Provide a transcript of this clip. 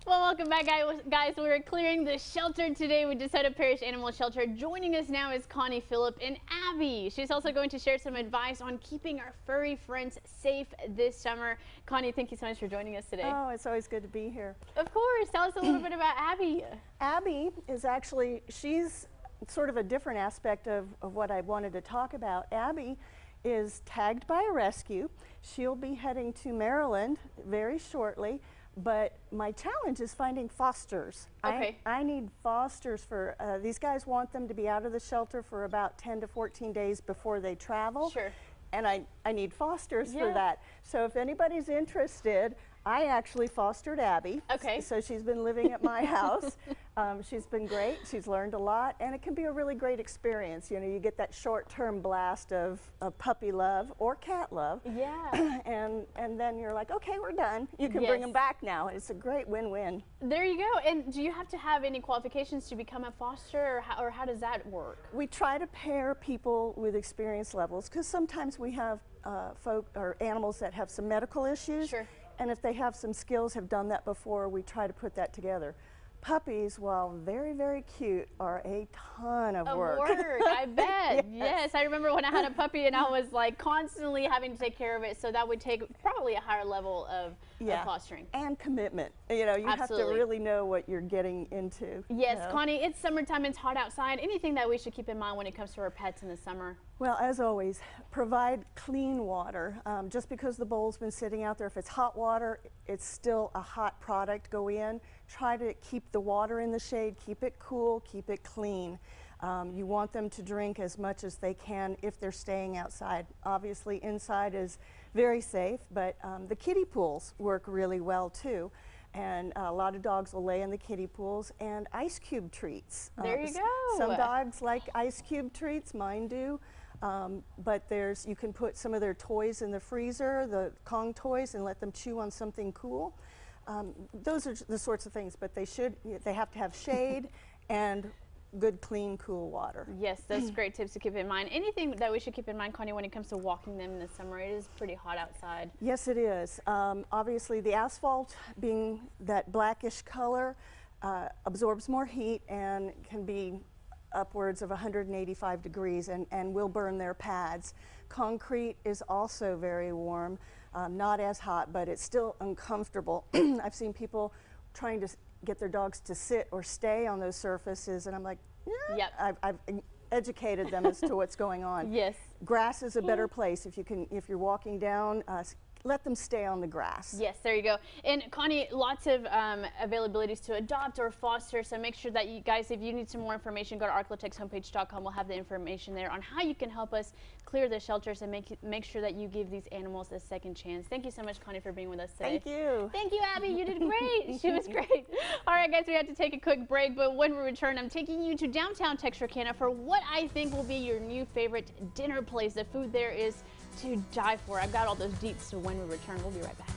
Well, welcome back, guys. We're clearing the shelter today with DeSoto Parish Animal Shelter. Joining us now is Connie Phillip and Abby. She's also going to share some advice on keeping our furry friends safe this summer. Connie, thank you so much for joining us today. Oh, it's always good to be here. Of course. Tell us a little bit about Abby. Abby is actually, she's sort of a different aspect of what I wanted to talk about. Abby is tagged by a rescue. She'll be heading to Maryland very shortly. But my challenge is finding fosters. Okay. I need fosters for, these guys want them to be out of the shelter for about 10 to 14 days before they travel. Sure. And I need fosters for that. So if anybody's interested, I actually fostered Abby. Okay. So she's been living at my house. She's been great. She's learned a lot, and it can be a really great experience. You know, you get that short-term blast of puppy love or cat love. Yeah. and then you're like, okay, we're done. You can bring them back now. It's a great win-win. There you go. And do you have to have any qualifications to become a foster, or how does that work? We try to pair people with experience levels, because sometimes we have folk or animals that have some medical issues. Sure. And if they have some skills, have done that before, we try to put that together. Puppies, while very, very cute, are a ton of work. I bet. Yes, I remember when I had a puppy and I was like constantly having to take care of it, so that would take probably a higher level of fostering. And commitment. You know, you have to really know what you're getting into. Yes, you know? Connie, it's summertime, it's hot outside. Anything that we should keep in mind when it comes to our pets in the summer? Well, as always, provide clean water. Just because the bowl's been sitting out there, if it's hot water, it's still a hot product. Go in, try to keep the water in the shade, keep it cool, keep it clean. You want them to drink as much as they can if they're staying outside. Obviously, inside is very safe, but the kiddie pools work really well too. And a lot of dogs will lay in the kiddie pools, and ice cube treats. There you go. Some dogs like ice cube treats, mine do. But you can put some of their toys in the freezer, the Kong toys, and let them chew on something cool. Those are the sorts of things, but they have to have shade and good, clean, cool water. Yes, those great tips to keep in mind. Anything that we should keep in mind, Connie, when it comes to walking them in the summer? It is pretty hot outside. Yes, it is. Obviously, the asphalt, being that blackish color, absorbs more heat and can be upwards of 185 degrees and will burn their pads. Concrete is also very warm, not as hot, but it's still uncomfortable. I've seen people trying to get their dogs to sit or stay on those surfaces, and I'm like, I've educated them as to what's going on. Yes. Grass is a better place. If you're walking down, let them stay on the grass. Yes, there you go. And Connie, lots of availabilities to adopt or foster, so make sure that you guys, if you need some more information, go to arklitexhomepage.com. We'll have the information there on how you can help us clear the shelters and make sure that you give these animals a second chance. Thank you so much, Connie, for being with us today. Thank you. Thank you, Abby. You did great. She was great. All right, guys, we had to take a quick break, but when we return, I'm taking you to downtown Texarkana for what I think will be your new favorite dinner place. The food there is to die for. I've got all those deets, so when we return, we'll be right back.